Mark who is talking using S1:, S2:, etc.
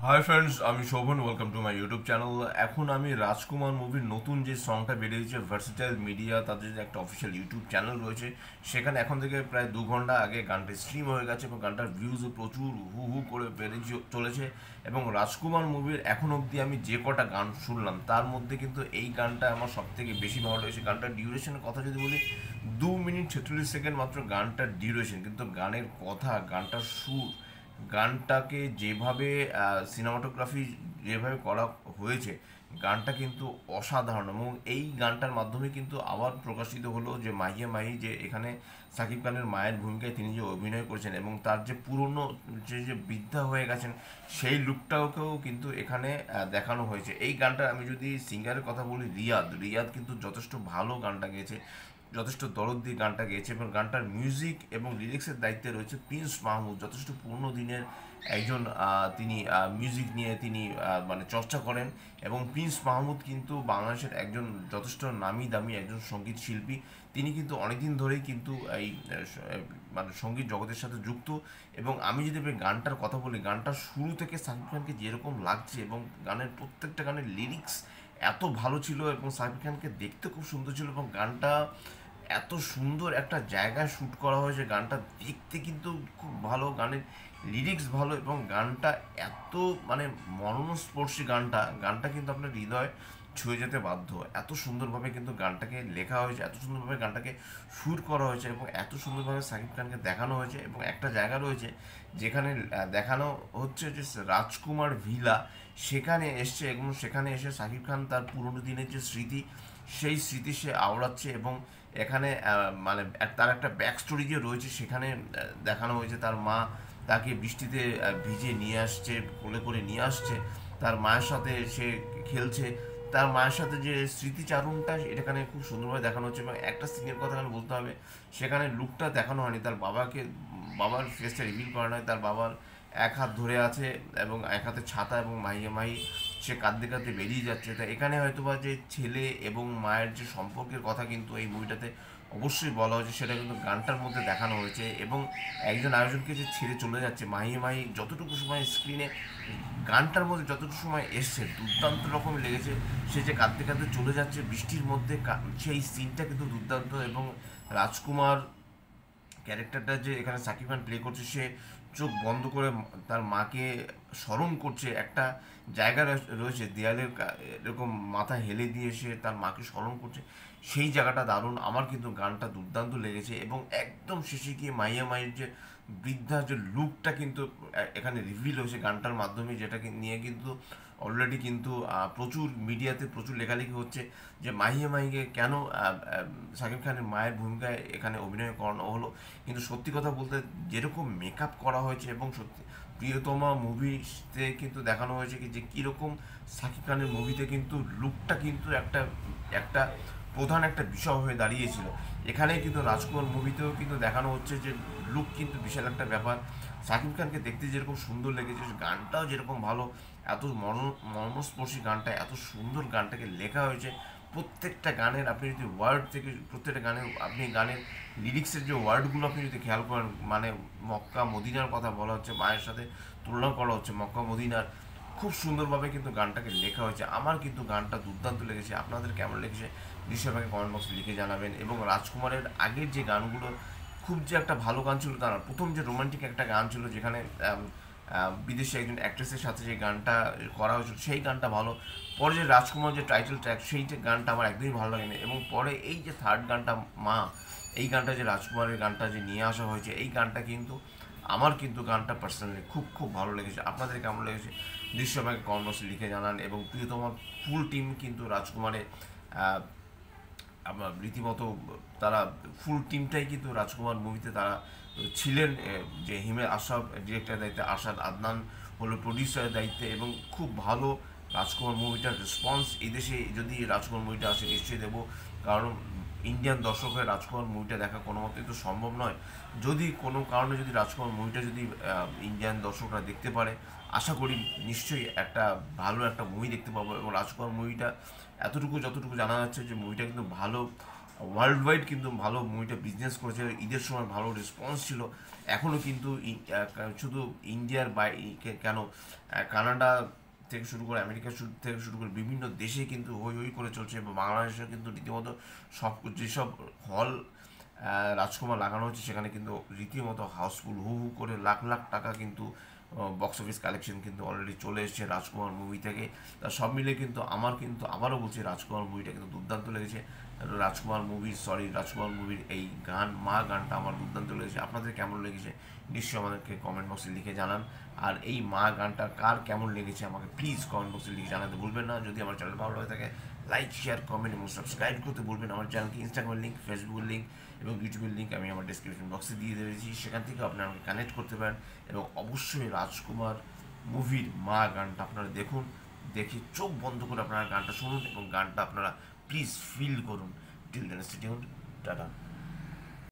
S1: High friends, আমি Shovan. Welcome to my YouTube channel. এখন আমি রাজকুমার মুভির নতুন যে সংটা বেরিয়েছে ভার্সেটাইল মিডিয়া, তাদের যে একটা অফিসিয়াল ইউটিউব চ্যানেল রয়েছে, সেখানে এখন থেকে প্রায় 2 ঘন্টা আগে গানটা স্ট্রিম হয়ে গেছে এবং গানটার ভিউজও প্রচুর হু হু করে বেড়ে চলেছে। এবং রাজকুমার মুভির এখন অবধি আমি যে কটা গান শুনলাম তার মধ্যে কিন্তু এই গানটা আমার সব থেকে বেশি ভালো লেগেছে। গানটার ডিউরেশনের কথা যদি বলি, 2 মিনিট 46 সেকেন্ড মাত্র গানটার ডিউরেশন, কিন্তু গানের কথা, গানটার সুর, গানটাকে যেভাবে সিনেমাটোগ্রাফি যেভাবে করা হয়েছে, গানটা কিন্তু অসাধারণ। এবং এই গানটার মাধ্যমে কিন্তু আবার প্রকাশিত হলো যে মাহিয়া মাহি, যে এখানে সাকিব খানের মায়ের ভূমিকায় তিনি যে অভিনয় করেছেন এবং তার যে পুরনো যে যে বৃদ্ধা হয়ে গেছেন সেই লুকটাকেও কিন্তু এখানে দেখানো হয়েছে। এই গানটা আমি যদি সিঙ্গারের কথা বলি, রিয়াদ রিয়াদ কিন্তু যথেষ্ট ভালো গানটা গেয়েছে, যথেষ্ট দরদ দিয়ে গানটা গেয়েছে। এবং গানটার মিউজিক এবং লিরিক্সের দায়িত্বে রয়েছে প্রিন্স মাহমুদ, যথেষ্ট পুরনো দিনের একজন তিনি মিউজিক নিয়ে তিনি মানে চর্চা করেন। এবং প্রিন্স মাহমুদ কিন্তু বাংলাদেশের একজন যথেষ্ট নামি দামি একজন সঙ্গীত শিল্পী। তিনি কিন্তু অনেকদিন ধরেই কিন্তু এই মানে সঙ্গীত জগতের সাথে যুক্ত। এবং আমি যদি গানটার কথা বলি, গানটার শুরু থেকে সাকিব খানকে যেরকম লাগছে এবং গানের প্রত্যেকটা গানের লিরিক্স এত ভালো ছিল এবং সাকিব খানকে দেখতে খুব সুন্দর ছিল। এবং গানটা এত সুন্দর একটা জায়গায় শ্যুট করা হয়েছে, গানটা দেখতে কিন্তু খুব ভালো, গানের লিরিক্স ভালো এবং গানটা এত মানে মর্মস্পর্শী। গানটা গানটা কিন্তু আপনার হৃদয় ছুঁয়ে যেতে বাধ্য। এত সুন্দরভাবে কিন্তু গানটাকে লেখা হয়েছে, এত সুন্দরভাবে গানটাকে শ্যুট করা হয়েছে এবং এত সুন্দরভাবে সাকিব খানকে দেখানো হয়েছে। এবং একটা জায়গা রয়েছে যেখানে দেখানো হচ্ছে যে রাজকুমার ভিলা, সেখানে এসছে এবং সেখানে এসে সাকিব খান তার পুরনো দিনের যে স্মৃতি, সেই স্মৃতি সে আওড়াচ্ছে। এবং এখানে মানে তার একটা ব্যাক স্টোরি যে রয়েছে সেখানে দেখানো হয়েছে। তার মা তাকে বৃষ্টিতে ভিজে নিয়ে আসছে, কোলে করে নিয়ে আসছে, তার মায়ের সাথে সে খেলছে। তার মায়ের সাথে যে স্মৃতিচারণটা এখানে খুব সুন্দরভাবে দেখানো হচ্ছে। এবং একটা সিনের কথা এখানে বলতে হবে, সেখানে লুকটা দেখানো হয়নি, তার বাবার ফেসটা রিভিল করা নয়। তার বাবার এক হাত ধরে আছে এবং এক হাতে ছাতা, এবং মাহিয়া মাহি সে কাঁদতে কাঁদতে বেরিয়ে যাচ্ছে। তা এখানে হয়তোবা যে ছেলে এবং মায়ের যে সম্পর্কের কথা কিন্তু এই মুভিটাতে অবশ্যই বলা হয়েছে, সেটা কিন্তু গানটার মধ্যে দেখানো হয়েছে। এবং একজন আয়োজনকে যে ছেড়ে চলে যাচ্ছে, মাহিয়া মাহি যতটুকু সময় স্ক্রিনে গানটার মধ্যে যতটুকু সময় এসছে দুর্দান্ত রকম লেগেছে। সে যে কাঁদতে কাঁদতে চলে যাচ্ছে বৃষ্টির মধ্যে, সেই সিনটা কিন্তু দুর্দান্ত। এবং রাজকুমার ক্যারেক্টারটা যে এখানে সাকিব খান প্লে করছে, সে চোখ বন্ধ করে তার মাকে স্মরণ করছে। একটা জায়গা রয়েছে দেয়ালের এরকম মাথা হেলে দিয়ে সে তার মাকে স্মরণ করছে, সেই জায়গাটা দারুণ। আমার কিন্তু গানটা দুর্দান্ত লেগেছে। এবং একদম শেষে গিয়ে মাইয়া মায়ের যে বৃদ্ধা যে লুকটা কিন্তু এখানে রিভিল হয়েছে গানটার মাধ্যমে, যেটাকে নিয়ে কিন্তু অলরেডি কিন্তু প্রচুর মিডিয়াতে প্রচুর লেখালেখি হচ্ছে যে মাহিয়া মাহিকে কেন সাকিব খানের মায়ের ভূমিকায় এখানে অভিনয় করানো হলো। কিন্তু সত্যি কথা বলতে, যেরকম মেকআপ করা হয়েছে এবং সত্যি প্রিয়তমা মুভিতে কিন্তু দেখানো হয়েছে কি যে কীরকম সাকিব খানের মুভিতে কিন্তু লুকটা কিন্তু একটা একটা প্রধান একটা বিষয় হয়ে দাঁড়িয়েছিল। এখানে কিন্তু রাজকুমার মুভিতেও কিন্তু দেখানো হচ্ছে যে লুক কিন্তু বিশাল একটা ব্যাপার। সাকিব খানকে দেখতে যেরকম সুন্দর লেগেছে, গানটাও যেরকম ভালো, এত মর্মস্পর্শী গানটা, এত সুন্দর গানটাকে লেখা হয়েছে। প্রত্যেকটা গানের আপনি যদি ওয়ার্ড থেকে প্রত্যেকটা গানের আপনি গানের লিরিক্সের যে ওয়ার্ডগুলো আপনি যদি খেয়াল করেন, মানে মক্কা মদিনার কথা বলা হচ্ছে, মায়ের সাথে তুলনা করা হচ্ছে মক্কা মদিনার, খুব সুন্দরভাবে কিন্তু গানটাকে লেখা হয়েছে। আমার কিন্তু গানটা দুর্দান্ত লেগেছে। আপনাদের কেমন লেগেছে নিশ্চয়ই আমাকে কমেন্ট বক্সে লিখে জানাবেন। এবং রাজকুমারের আগের যে গানগুলো খুব যে একটা ভালো গান ছিল তা না। প্রথম যে রোমান্টিক একটা গান ছিল যেখানে বিদেশি একজন অ্যাক্ট্রেসের সাথে যে গানটা করা হয়েছিল, সেই গানটা ভালো। পরে যে রাজকুমার যে টাইটেল ট্র্যাক, সেই যে গানটা আমার একদমই ভালো লাগেনি। এবং পরে এই যে থার্ড গানটা মা, এই গানটা যে রাজকুমারের গানটা যে নিয়ে আসা হয়েছে, এই গানটা কিন্তু আমার কিন্তু গানটা পার্সোনালি খুব খুব ভালো লেগেছে। আপনাদের কেমন লেগেছে নিশ্চয়ই আমাকে কমেন্ট বক্সে লিখে জানান। এবং প্রিয়তমার ফুল টিম কিন্তু রাজকুমারে আমার রীতিমতো তারা ফুল টিমটাই কিন্তু রাজকুমার মুভিতে তারা ছিলেন। যে হিমেল আশরাফ ডিরেক্টরের দায়িত্বে, আসাদ আদনান হলো প্রডিউসারের দায়িত্বে। এবং খুব ভালো রাজকুমার মুভিটার রেসপন্স। এদেশে যদি রাজকুমার মুভিটা আসে নিশ্চয়ই দেবো, কারণ ইন্ডিয়ান দর্শক হয়ে রাজকুমার মুভিটা দেখা কোনো মতেই তো সম্ভব নয়। যদি কোনো কারণে যদি রাজকুমার মুভিটা যদি ইন্ডিয়ান দর্শকরা দেখতে পারে, আশা করি নিশ্চয়ই একটা ভালো একটা মুভি দেখতে পাবো। এবং রাজকুমার মুভিটা যতটুকু জানা যাচ্ছে যে মুভিটা কিন্তু ভালো ওয়ার্ল্ড ওয়াইড কিন্তু ভালো মুভিটা বিজনেস করেছে, ঈদের সময় ভালো রেসপন্স ছিল। এখনও কিন্তু শুধু ইন্ডিয়ার কেন, কানাডা থেকে শুরু করে আমেরিকা থেকে শুরু করে বিভিন্ন দেশে কিন্তু হই হই করে চলছে, এবং বাংলাদেশেও কিন্তু রীতিমতো সব যেসব হল রাজকুমার লাগানো হচ্ছে সেখানে কিন্তু রীতিমতো হাউসফুল, হু হু করে লাখ লাখ টাকা কিন্তু বক্স অফিস কালেকশন কিন্তু অলরেডি চলে এসেছে রাজকুমার মুভি থেকে। তা সব মিলে কিন্তু আমার কিন্তু আবারও বলছি রাজকুমার মুভিটা কিন্তু দুর্দান্ত লেগেছে। রাজকুমার মুভির এই গান, মা গানটা আমার দুর্দান্ত লেগেছে। আপনাদের কেমন লেগেছে নিশ্চয়ই আমাদেরকে কমেন্ট বক্সে লিখে জানান। আর এই মা গানটা কার কেমন লেগেছে আমাকে প্লিজ কমেন্ট বক্সে লিখে জানাতে ভুলবেন না। যদি আমার চ্যানেল ভালো লাগে থাকে লাইক, শেয়ার, কমেন্ট এবং সাবস্ক্রাইব করতে ভুলবেন। আমার চ্যানেলকে ইনস্টাগ্রামের লিঙ্ক, ফেসবুকের লিঙ্ক এবং ইউটিউবের লিঙ্ক আমি আমার ডিসক্রিপশন বক্সে দিয়ে দিয়েছি, সেখান থেকে আপনারা আমাকে কানেক্ট করতে পারেন। এবং অবশ্যই রাজকুমার মুভির মা গানটা আপনারা দেখুন, দেখে চোখ বন্ধ করে আপনারা গানটা শুনুন এবং গানটা আপনারা প্লিজ ফিল করুন। Till then stay tuned, tata.